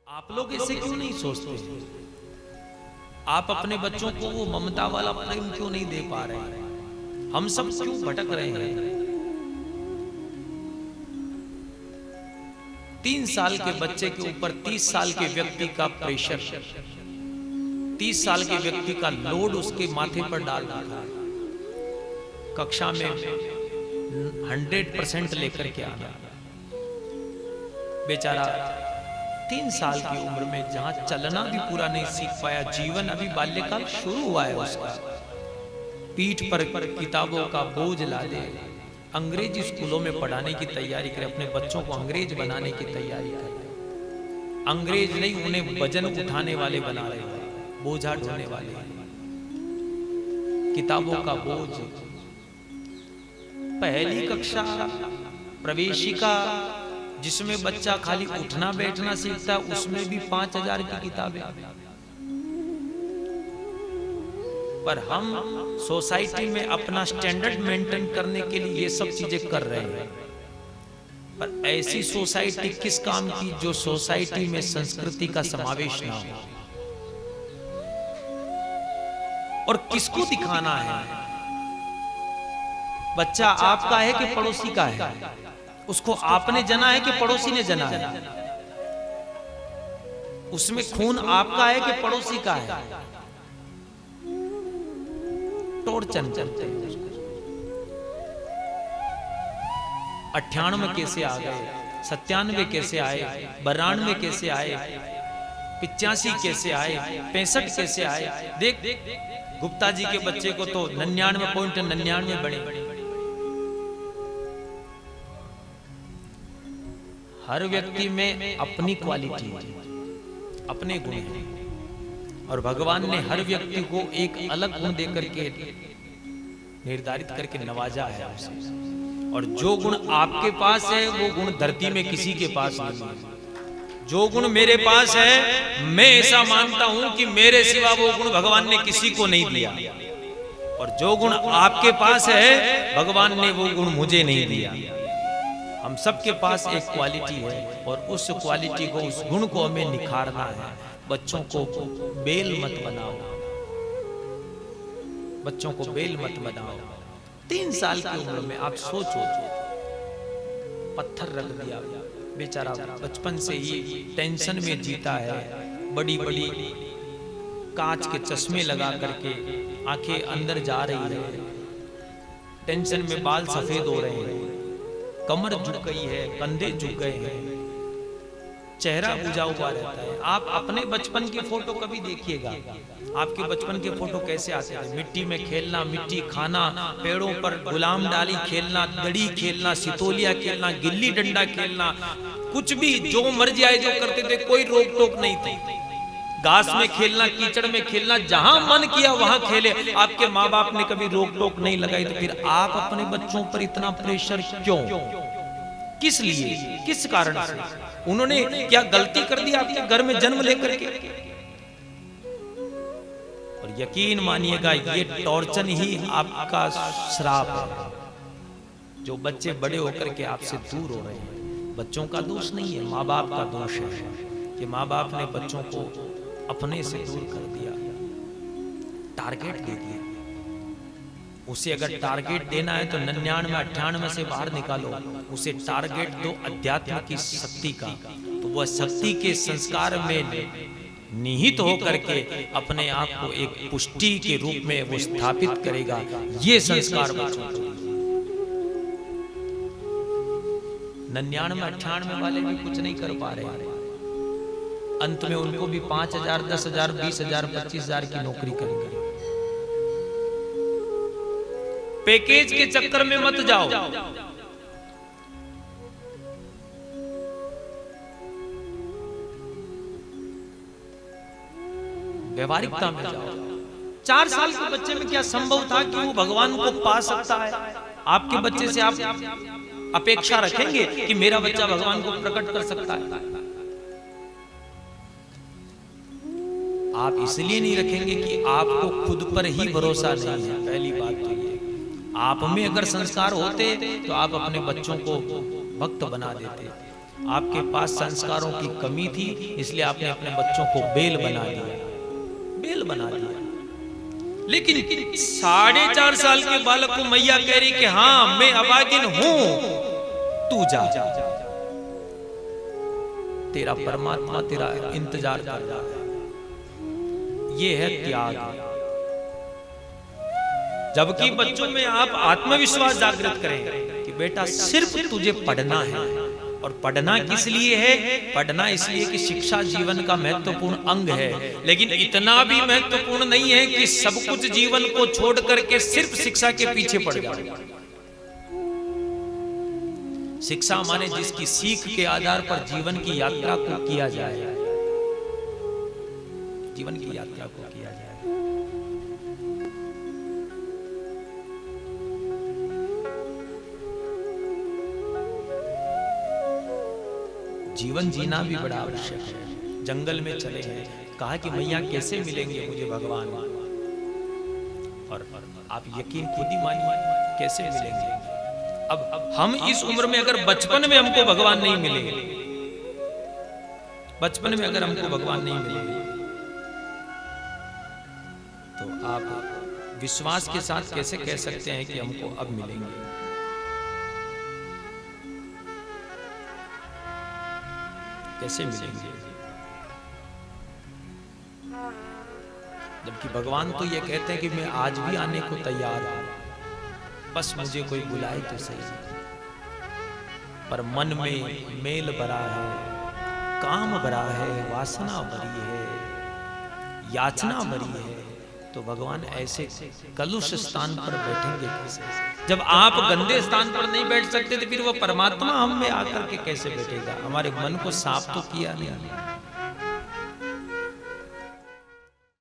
आप लोग इसे क्यों नहीं सोचते? आप अपने बच्चों को वो ममता वाला प्रेम क्यों नहीं दे पा रहे? हम सब क्यों भटक रहे हैं? 3 साल के बच्चे के ऊपर 30 साल के व्यक्ति का प्रेशर, 30 साल के व्यक्ति का लोड उसके माथे पर डाल रखा है। कक्षा में 100% लेकर के आना। बेचारा 3 साल की उम्र में जहां चलना भी पूरा नहीं सीख पाया, जीवन अभी बाल्यकाल शुरू हुआ है उसका, पीठ पर किताबों का बोझ ला दे, अंग्रेजी स्कूलों में पढ़ाने की तैयारी करे, अपने बच्चों को अंग्रेज बनाने की तैयारी करे। अंग्रेज नहीं, उन्हें वजन उठाने वाले बना रहे हैं, बोझा ढोने वाले, किताबों का बोझ। पहली कक्षा प्रवेशिका जिसमें बच्चा खाली उठना बैठना सीखता है, उसमें भी 5000 की किताबें। पर हम सोसाइटी में अपना स्टैंडर्ड मेंटेन करने के लिए ये सब चीजें कर रहे हैं। पर ऐसी सोसाइटी किस काम की जो सोसाइटी में संस्कृति का समावेश ना हो? और किसको दिखाना है? बच्चा आपका है कि पड़ोसी का है? उसको आपने जना है कि पड़ोसी ने जना है? उसमें खून आपका है कि पड़ोसी का है? टोरचन चलते हैं। 98 कैसे आ गए, 97 कैसे आए, 92 कैसे आए, 85 कैसे आए, 65 कैसे आए? देख गुप्ता जी के बच्चे को तो 99.99 बने। हर व्यक्ति में अपनी क्वालिटी है, अपने गुण हैं, और भगवान ने हर व्यक्ति को एक अलग गुण देकर के निर्धारित करके नवाजा है उसे। और जो गुण आपके पास है वो गुण धरती में किसी के पास नहीं है। जो गुण मेरे पास है, मैं ऐसा मानता हूं कि मेरे सिवा वो गुण भगवान ने किसी को नहीं दिया, और जो गुण आपके पास है भगवान ने वो गुण मुझे नहीं दिया। हम सबके पास एक क्वालिटी है, और उस क्वालिटी को, उस गुण को हमें निखारना है। बच्चों को बेल मत बनाओ, बच्चों को बेल मत बनाओ। 3 साल की उम्र में आप सोचो, पत्थर रख दिया, बेचारा बचपन से ही टेंशन में जीता है, बड़ी बड़ी कांच के चश्मे लगा करके आंखें अंदर जा रही है, टेंशन में बाल सफेद हो रहे हैं, कमर झुक गई है, कंधे झुक गए हैं, चेहरा बुझा हुआ रहता है। आप अपने बचपन के फोटो कभी देखिएगा, आपके बचपन के फोटो कैसे आते थे? मिट्टी में खेलना, मिट्टी खाना, पेड़ों पर गुलाम डाली खेलना, दड़ी खेलना, सितोलिया खेलना, गिल्ली डंडा खेलना, कुछ भी जो मर्जी आए जो करते थे, कोई रोक टोक नहीं थी। घास में खेलना, कीचड़ में खेलना, जहां मन किया वहां खेले। आपके माँ बाप ने कभी रोक टोक नहीं लगाई, तो फिर आप अपने बच्चों पर इतना प्रेशर क्यों? किस लिए, किस कारण से? उन्होंने क्या गलती कर दी आपके घर में जन्म लेकर के? और यकीन मानिएगा, ये टॉर्चन ही आपका श्राप है, जो बच्चे बड़े होकर के आपसे दूर हो रहे हैं। बच्चों का दोष नहीं है, माँ बाप का दोष है कि माँ बाप ने बच्चों को अपने से दूर कर दिया, टारगेट दे दिया। उसे अगर टारगेट देना है तो 99-98 से बाहर निकालो, उसे टारगेट दो अध्यात्म की शक्ति का, तो वह शक्ति के संस्कार में निहित होकर के अपने आप को एक पुष्टि के रूप में वो स्थापित करेगा। ये संस्कार बच्चों को। 99-98 वाले भी कुछ नहीं कर पा रहे, अंत में उनको भी 5000, 10,000, 20,000, 25,000 की नौकरी करेंगे। पैकेज के चक्कर में मत जाओ, व्यवहारिकता में जाओ। 4 साल के बच्चे में क्या संभव था कि वो भगवान को पा सकता है? आपके बच्चे से आप अपेक्षा रखेंगे कि मेरा बच्चा भगवान को प्रकट कर सकता है? आप इसलिए नहीं रखेंगे कि आपको खुद पर ही भरोसा नहीं है। पहली बात तो ये, आप में अगर संस्कार होते तो आप अपने बच्चों को भक्त बना देते। आपके पास संस्कारों की कमी थी, इसलिए आपने अपने बच्चों को बेल बना दिया, बेल बना दिया। लेकिन 4.5 साल के बालक को मैया कह रही कि हाँ मैं अभागिन हूं, तू जा, तेरा परमात्मा तेरा इंतजार कर रहा है। ये है त्याग। जबकि बच्चों में आप आत्मविश्वास जागृत करें कि बेटा सिर्फ तुझे पढ़ना है, और पढ़ना किस लिए है? पढ़ना इसलिए कि शिक्षा जीवन का महत्वपूर्ण अंग है, लेकिन इतना भी महत्वपूर्ण नहीं है कि सब कुछ जीवन को छोड़ करके सिर्फ शिक्षा के पीछे पड़ जाए। शिक्षा माने जिसकी सीख के आधार पर जीवन की यात्रा को किया जाए, जीवन की यात्रा को किया जाए। जीवन जीना भी बड़ा आवश्यक है। जंगल में चले हैं, कहा कि मैया कैसे मिलेंगे मुझे भगवान, और आप यकीन खुद ही मानिए कैसे मिलेंगे। अब हम इस उम्र में अगर बचपन में हमको भगवान नहीं मिले, बचपन में अगर हमको भगवान नहीं मिले, तो आप विश्वास के साथ कैसे कह सकते हैं कि हमको अब मिलेंगे? कैसे मिलेंगे? जबकि भगवान तो ये कहते हैं कि मैं आज भी आने को तैयार हूं, बस मुझे कोई बुलाए तो सही। पर मन में मेल भरा है, काम भरा है, वासना भरी है, याचना भरी है, तो भगवान ऐसे कलुष स्थान पर बैठेंगे कैसे? जब आप गंदे स्थान पर नहीं बैठ सकते तो फिर वो परमात्मा हम में आकर के कैसे बैठेगा? हमारे मन को साफ तो किया नहीं।